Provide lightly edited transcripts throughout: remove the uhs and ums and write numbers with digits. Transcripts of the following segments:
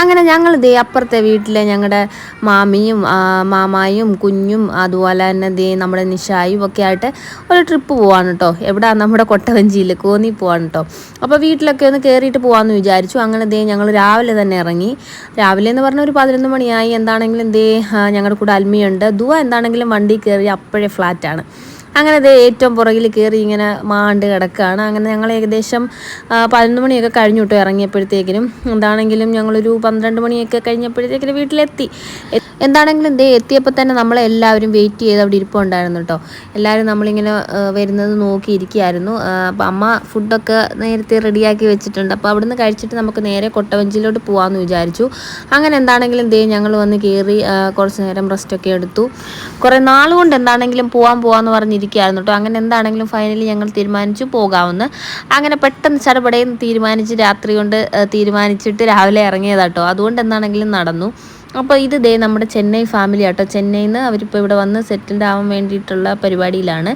അങ്ങനെ ഞങ്ങൾ ദേ അപ്പുറത്തെ വീട്ടിലെ ഞങ്ങളുടെ മാമിയും മാമായും കുഞ്ഞും അതുപോലെ തന്നെ ദേ നമ്മുടെ നിഷായും ഒക്കെ ആയിട്ട് ഒരു ട്രിപ്പ് പോവാണ് കേട്ടോ. എവിടെ നമ്മുടെ കൊട്ടവഞ്ചിയിൽ കോന്നി പോവാണ് കേട്ടോ. അപ്പോൾ വീട്ടിലൊക്കെ ഒന്ന് കയറിയിട്ട് പോകാമെന്ന് വിചാരിച്ചു. അങ്ങനെ ദേ ഞങ്ങൾ രാവിലെ തന്നെ ഇറങ്ങി. രാവിലെ എന്ന് പറഞ്ഞാൽ ഒരു 11 മണിയായി. എന്താണെങ്കിലും ദേ ഞങ്ങളുടെ കൂടെ അൽമിയുണ്ട്. ദുവ എന്താണെങ്കിലും വണ്ടി കയറി അപ്പോഴേ ഫ്ലാറ്റാണ്. അങ്ങനെ ദേ ഏറ്റവും പുറകിൽ കയറി ഇങ്ങനെ മാണ്ട് കിടക്കുകയാണ്. അങ്ങനെ ഞങ്ങൾ ഏകദേശം 11 മണിയൊക്കെ കഴിഞ്ഞു കേട്ടോ ഇറങ്ങിയപ്പോഴത്തേക്കിനും. എന്താണെങ്കിലും ഞങ്ങളൊരു 12 മണിയൊക്കെ കഴിഞ്ഞപ്പോഴത്തേക്കിനും വീട്ടിലെത്തി. എന്താണെങ്കിലും ദേ എത്തിയപ്പോൾ തന്നെ നമ്മളെല്ലാവരും വെയിറ്റ് ചെയ്ത് അവിടെ ഇരിപ്പുണ്ടായിരുന്നു കേട്ടോ. എല്ലാവരും നമ്മളിങ്ങനെ വരുന്നത് നോക്കിയിരിക്കുകയായിരുന്നു. അപ്പം അമ്മ ഫുഡൊക്കെ നേരത്തെ റെഡിയാക്കി വെച്ചിട്ടുണ്ട്. അപ്പോൾ അവിടുന്ന് കഴിച്ചിട്ട് നമുക്ക് നേരെ കൊട്ടവഞ്ചിയിലോട്ട് പോകാമെന്ന് വിചാരിച്ചു. അങ്ങനെ എന്താണെങ്കിലും ദേ ഞങ്ങൾ വന്ന് കയറി കുറച്ച് നേരം റെസ്റ്റൊക്കെ എടുത്തു. കുറേ നാളുകൊണ്ട് എന്താണെങ്കിലും പോകാമെന്ന് പറഞ്ഞിരിക്കുകയായിരുന്നു കേട്ടോ. അങ്ങനെ എന്താണെങ്കിലും ഫൈനലി ഞങ്ങൾ തീരുമാനിച്ചു പോകാമെന്ന്. അങ്ങനെ പെട്ടെന്ന് ചടപടയും തീരുമാനിച്ച് രാത്രി കൊണ്ട് തീരുമാനിച്ചിട്ട് രാവിലെ ഇറങ്ങിയതാട്ടോ. അതുകൊണ്ട് എന്താണെങ്കിലും നടന്നു. അപ്പോൾ ഇത് ദേ നമ്മുടെ ചെന്നൈ ഫാമിലി ആട്ടോ. ചെന്നൈയിൽ നിന്ന് അവരിപ്പോൾ ഇവിടെ വന്ന് സെറ്റിൽഡ് ആവാൻ വേണ്ടിയിട്ടുള്ള പരിപാടിയിലാണ്.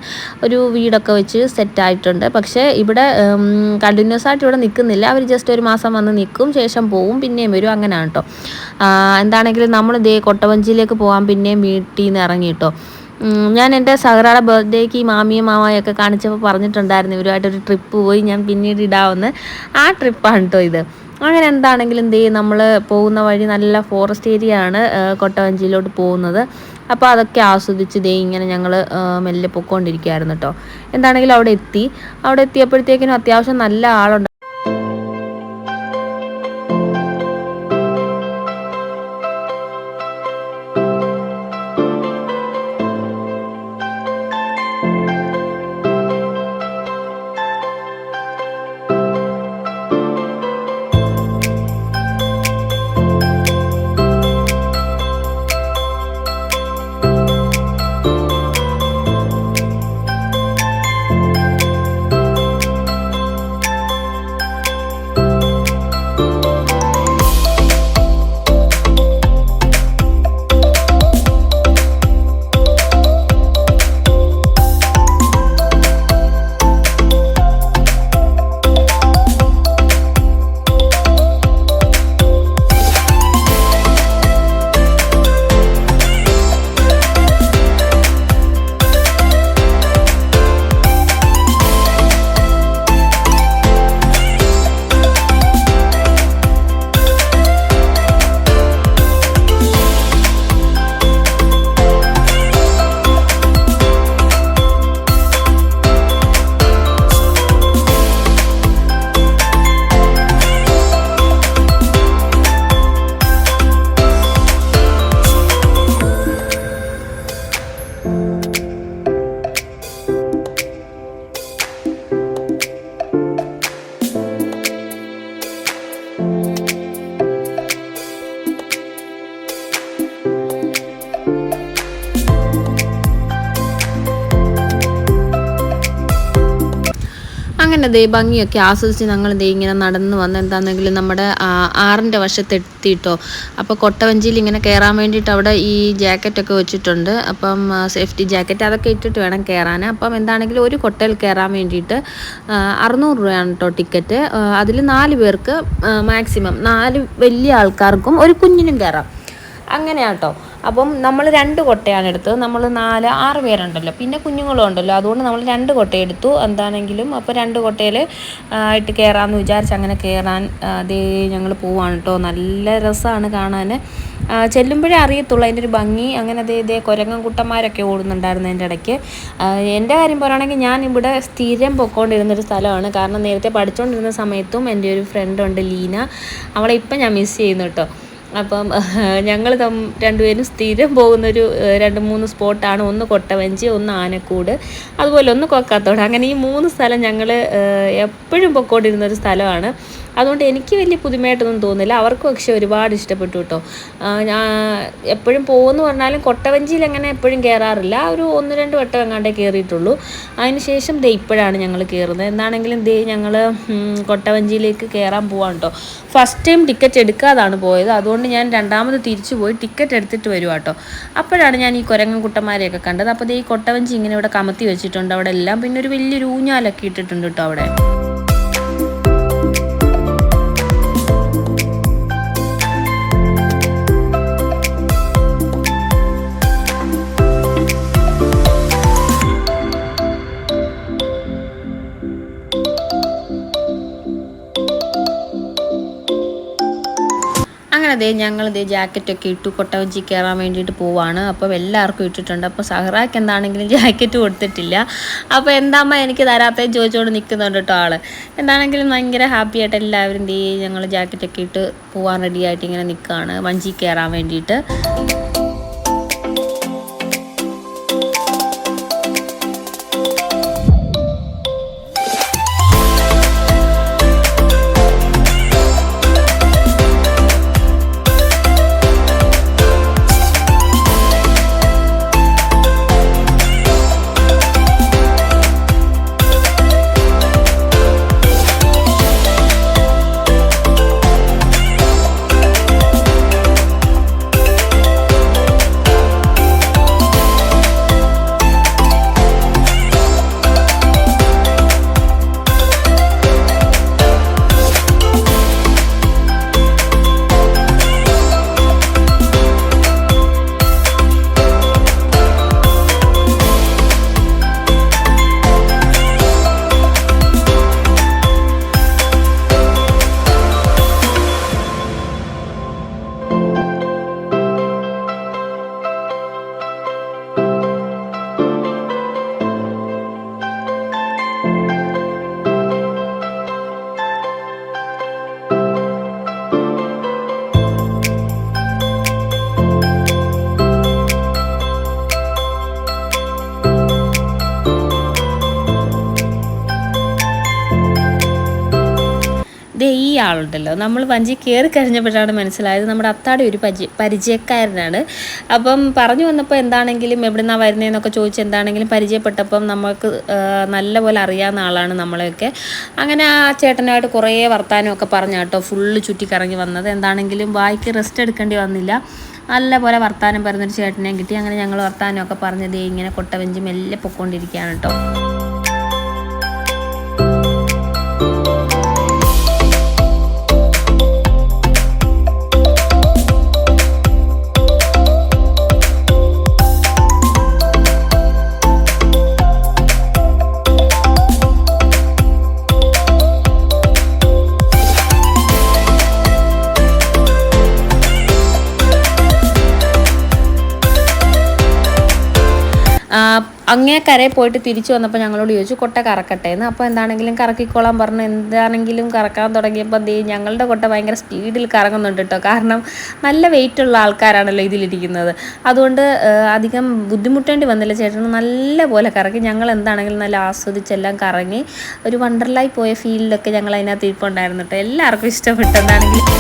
ഒരു വീടൊക്കെ വെച്ച് സെറ്റായിട്ടുണ്ട്. പക്ഷേ ഇവിടെ കണ്ടിന്യൂസ് ആയിട്ട് ഇവിടെ നിൽക്കുന്നില്ല. അവർ ജസ്റ്റ് ഒരു മാസം വന്ന് നിൽക്കും, ശേഷം പോവും, പിന്നെയും വരും, അങ്ങനെയാണ് കേട്ടോ. എന്താണെങ്കിലും നമ്മൾ ദേ കൊട്ടവഞ്ചിയിലേക്ക് പോകാൻ പിന്നെയും വീട്ടിൽ നിന്ന് ഇറങ്ങി കേട്ടോ. ഞാൻ എൻ്റെ സഹറയുടെ ബർത്ത്ഡേക്ക് ഈ മാമിയും മാമായൊക്കെ കാണിച്ചപ്പോൾ പറഞ്ഞിട്ടുണ്ടായിരുന്നു ഇവരുമായിട്ടൊരു ട്രിപ്പ് പോയി ഞാൻ പിന്നീട് ഇടാവുന്ന ആ ട്രിപ്പാണ് കേട്ടോ ഇത്. അങ്ങനെ എന്താണെങ്കിലും ദേ നമ്മൾ പോകുന്ന വഴി നല്ല ഫോറസ്റ്റ് ഏരിയ ആണ് കൊട്ടവഞ്ചിയിലോട്ട് പോകുന്നത്. അപ്പോൾ അതൊക്കെ ആസ്വദിച്ച് ദേ ഇങ്ങനെ ഞങ്ങൾ മെല്ലെ പൊയ്ക്കൊണ്ടിരിക്കുകയായിരുന്നു കേട്ടോ. എന്താണെങ്കിലും അവിടെ എത്തിയപ്പോഴത്തേക്കിനും അത്യാവശ്യം നല്ല ആളുണ്ട്. അങ്ങനെ ദേ ഭംഗിയൊക്കെ ആസ്വദിച്ച് ഞങ്ങൾ ദേ ഇങ്ങനെ നടന്ന് വന്ന് എന്താണെങ്കിലും നമ്മുടെ ആറിൻ്റെ വശത്തെത്തിയിട്ടോ. അപ്പോൾ കൊട്ടവഞ്ചിയിൽ ഇങ്ങനെ കയറാൻ വേണ്ടിയിട്ട് അവിടെ ഈ ജാക്കറ്റൊക്കെ വെച്ചിട്ടുണ്ട്. അപ്പം സേഫ്റ്റി ജാക്കറ്റ് അതൊക്കെ ഇട്ടിട്ട് വേണം കയറാൻ. അപ്പം എന്താണെങ്കിലും ഒരു കൊട്ടയിൽ കയറാൻ വേണ്ടിയിട്ട് 600 രൂപയാണ് കേട്ടോ ടിക്കറ്റ്. അതിൽ 4 പേർക്ക് മാക്സിമം 4 വലിയ ആൾക്കാർക്കും ഒരു കുഞ്ഞിനും കയറാം, അങ്ങനെയാട്ടോ. അപ്പം നമ്മൾ 2 കൊട്ടയാണ് എടുത്തത്. നമ്മൾ 6 പേരുണ്ടല്ലോ, പിന്നെ കുഞ്ഞുങ്ങളും ഉണ്ടല്ലോ, അതുകൊണ്ട് നമ്മൾ 2 കൊട്ട എടുത്തു. എന്താണെങ്കിലും അപ്പോൾ 2 കൊട്ടയിൽ ആയിട്ട് കയറാമെന്ന് വിചാരിച്ച് അങ്ങനെ കയറാൻ അതേ ഞങ്ങൾ പോവാണ് കേട്ടോ. നല്ല രസമാണ് കാണാൻ. ചെല്ലുമ്പോഴേ അറിയത്തുള്ളൂ അതിൻ്റെ ഒരു ഭംഗി. അങ്ങനെ അതേ കുരങ്ങൻ കുട്ടന്മാരൊക്കെ ഓടുന്നുണ്ടായിരുന്നു അതിൻ്റെ ഇടയ്ക്ക്. എൻ്റെ കാര്യം പറയുകയാണെങ്കിൽ ഞാൻ ഇവിടെ സ്ഥിരം പൊയ്ക്കൊണ്ടിരുന്നൊരു സ്ഥലമാണ്. കാരണം നേരത്തെ പഠിച്ചുകൊണ്ടിരുന്ന സമയത്തും എൻ്റെ ഒരു ഫ്രണ്ടുണ്ട് ലീന, അവളെ ഇപ്പം ഞാൻ മിസ് ചെയ്യുന്നു കേട്ടോ. അപ്പം ഞങ്ങൾ രണ്ടുപേരും സ്ഥിരം പോകുന്നൊരു 2-3 സ്പോട്ടാണ്. ഒന്ന് കൊട്ടവഞ്ചി, ഒന്ന് ആനക്കൂട്, അതുപോലെ ഒന്ന് കൊക്കാത്തോട്. അങ്ങനെ ഈ 3 സ്ഥലം ഞങ്ങൾ എപ്പോഴും പൊയ്ക്കൊണ്ടിരുന്നൊരു സ്ഥലമാണ്. അതുകൊണ്ട് എനിക്ക് വലിയ പുതുമയായിട്ടൊന്നും തോന്നില്ല, അവർക്ക് പക്ഷേ ഒരുപാട് ഇഷ്ടപ്പെട്ടു കേട്ടോ. ഞാൻ എപ്പോഴും പോകുമെന്ന് പറഞ്ഞാലും കൊട്ടവഞ്ചിയിൽ അങ്ങനെ എപ്പോഴും കയറാറില്ല, ഒരു 1-2 വട്ടം എങ്ങാണ്ടേ കയറിയിട്ടുള്ളൂ. അതിന് ശേഷം ഇപ്പോഴാണ് ഞങ്ങൾ കയറുന്നത്. എന്താണെങ്കിലും ഞങ്ങൾ കൊട്ടവഞ്ചിയിലേക്ക് കയറാൻ പോവാണ് കേട്ടോ. ഫസ്റ്റ് ടൈം ടിക്കറ്റ് എടുക്കാതാണ് പോയത്, അതുകൊണ്ട് ഞാൻ രണ്ടാമത് തിരിച്ചു പോയി ടിക്കറ്റ് എടുത്തിട്ട് വരുവാ കേട്ടോ. അപ്പോഴാണ് ഞാൻ ഈ കുരങ്ങൻ കുട്ടന്മാരെയൊക്കെ കണ്ടത്. അപ്പോൾ ഈ കൊട്ടവഞ്ചി ഇങ്ങനെ ഇവിടെ കമത്തി വെച്ചിട്ടുണ്ട് അവിടെ എല്ലാം, പിന്നെ ഒരു വലിയൊരു ഊഞ്ഞാലൊക്കെ ഇട്ടിട്ടുണ്ട് കേട്ടോ അവിടെ. അങ്ങനെ ഞങ്ങൾ ജാക്കറ്റൊക്കെ ഇട്ടു കൊട്ടവഞ്ചി കയറാൻ വേണ്ടിയിട്ട് പോവാണ്. അപ്പോൾ എല്ലാവർക്കും ഇട്ടിട്ടുണ്ട്. അപ്പോൾ സഹറാക്ക് എന്താണെങ്കിലും ജാക്കറ്റ് കൊടുത്തിട്ടില്ല. അപ്പോൾ എന്താമ്മ എനിക്ക് തരാത്തത് ചോദിച്ചുകൊണ്ട് നിൽക്കുന്നുണ്ട് കേട്ടോ ആൾ. എന്താണെങ്കിലും ഭയങ്കര ഹാപ്പി ആയിട്ട് എല്ലാവരും ഞങ്ങൾ ജാക്കറ്റൊക്കെ ഇട്ട് പോകാൻ റെഡി ആയിട്ട് ഇങ്ങനെ നിൽക്കുകയാണ് വഞ്ചി കയറാൻ വേണ്ടിയിട്ട്. ഈ ആളുണ്ടല്ലോ, നമ്മൾ വഞ്ചി കയറി കഴിഞ്ഞപ്പോഴാണ് മനസ്സിലായത് നമ്മുടെ അത്താടെ ഒരു പരിചയക്കാരനാണ്. അപ്പം പറഞ്ഞു വന്നപ്പോൾ എന്താണെങ്കിലും എവിടെ നിന്നാണ് വരുന്നതെന്നൊക്കെ ചോദിച്ച് എന്താണെങ്കിലും പരിചയപ്പെട്ടപ്പം നമുക്ക് നല്ലപോലെ അറിയാവുന്ന ആളാണ് നമ്മളെയൊക്കെ. അങ്ങനെ ആ ചേട്ടനായിട്ട് കുറേ വർത്താനമൊക്കെ പറഞ്ഞു കേട്ടോ ഫുള്ള് ചുറ്റിക്കറങ്ങി വന്നത്. എന്താണെങ്കിലും വായിക്ക് റെസ്റ്റ് എടുക്കേണ്ടി വന്നില്ല, നല്ലപോലെ വർത്താനം പറഞ്ഞൊരു ചേട്ടനെയും കിട്ടി. അങ്ങനെ ഞങ്ങൾ വർത്താനമൊക്കെ പറഞ്ഞത് ഇങ്ങനെ കൊട്ടവഞ്ചി മെല്ലെ പൊയ്ക്കൊണ്ടിരിക്കുകയാണ് കേട്ടോ. അങ്ങേ കരയിൽ പോയിട്ട് തിരിച്ചു വന്നപ്പോൾ ഞങ്ങളോട് ചോദിച്ചു കൊട്ട കറക്കട്ടെ എന്ന്. അപ്പോൾ എന്താണെങ്കിലും കറക്കിക്കോളാൻ പറഞ്ഞു. എന്താണെങ്കിലും കറക്കാൻ തുടങ്ങിയപ്പോൾ ഞങ്ങളുടെ കൊട്ട ഭയങ്കര സ്പീഡിൽ കറങ്ങുന്നുണ്ട് കേട്ടോ. കാരണം നല്ല വെയിറ്റുള്ള ആൾക്കാരാണല്ലോ ഇതിലിരിക്കുന്നത്, അതുകൊണ്ട് അധികം ബുദ്ധിമുട്ടേണ്ടി വന്നില്ല. ചേട്ടന് നല്ല പോലെ കറക്കി. ഞങ്ങൾ എന്താണെങ്കിലും നല്ല ആസ്വദിച്ചെല്ലാം കറങ്ങി ഒരു വണ്ടർലായി പോയ ഫീലിലൊക്കെ ഞങ്ങൾ അതിനകത്ത് ഇരിപ്പുണ്ടായിരുന്നു കേട്ടോ. എല്ലാവർക്കും ഇഷ്ടപ്പെട്ടു. എന്താണെങ്കിലും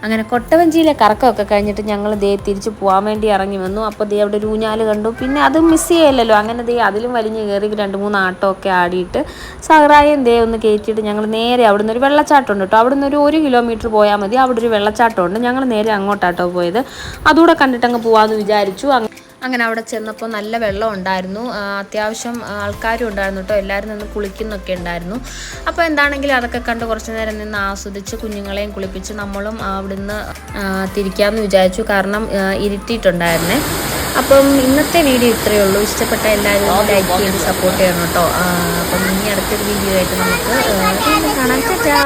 അങ്ങനെ കൊട്ടവഞ്ചിയിലെ കറക്കമൊക്കെ കഴിഞ്ഞിട്ട് ഞങ്ങൾ തിരിച്ച് പോകാൻ വേണ്ടി ഇറങ്ങി വന്നു. അപ്പോൾ അവിടെ ഒരു ഊഞ്ഞാൽ കണ്ടു. പിന്നെ അത് മിസ് ചെയ്യല്ലോ, അങ്ങനെ അതിലും വലിഞ്ഞ് കയറി 2-3 ആട്ടമൊക്കെ ആടിയിട്ട് സഹറായും ഒന്ന് കയറ്റിയിട്ട് ഞങ്ങൾ നേരെ അവിടുന്ന് ഒരു വെള്ളച്ചാട്ടമുണ്ട് കേട്ടോ. അവിടുന്ന് ഒരു 1 കിലോമീറ്റർ പോയാൽ മതി, അവിടെ ഒരു വെള്ളച്ചാട്ടമുണ്ട്. ഞങ്ങൾ നേരെ അങ്ങോട്ടാട്ടോ പോയത്. അതുകൂടെ കണ്ടിട്ട് അങ്ങ് പോകാമെന്ന് വിചാരിച്ചു. അങ്ങനെ അവിടെ ചെന്നപ്പോൾ നല്ല വെള്ളം ഉണ്ടായിരുന്നു, അത്യാവശ്യം ആൾക്കാരും ഉണ്ടായിരുന്നു കേട്ടോ, എല്ലാവരും നിന്ന് കുളിക്കുന്നൊക്കെ ഉണ്ടായിരുന്നു. അപ്പോൾ എന്താണെങ്കിലും അതൊക്കെ കണ്ട് കുറച്ച് നേരം നിന്ന് ആസ്വദിച്ച് കുഞ്ഞുങ്ങളെയും കുളിപ്പിച്ച് നമ്മളും അവിടുന്ന് തിരിക്കാമെന്ന് വിചാരിച്ചു, കാരണം ഇരുട്ടിയിട്ടുണ്ടായിരുന്നേ. അപ്പം ഇന്നത്തെ വീഡിയോ ഇത്രയേ ഉള്ളൂ. ഇഷ്ടപ്പെട്ട എല്ലാവരും ലൈക്ക് ചെയ്ത് സപ്പോർട്ട് ചെയ്യണം കേട്ടോ. അപ്പം ഇനി അടുത്തൊരു വീഡിയോ ആയിട്ട് നമുക്ക് വീണ്ടും കാണാം. ടാറ്റാ.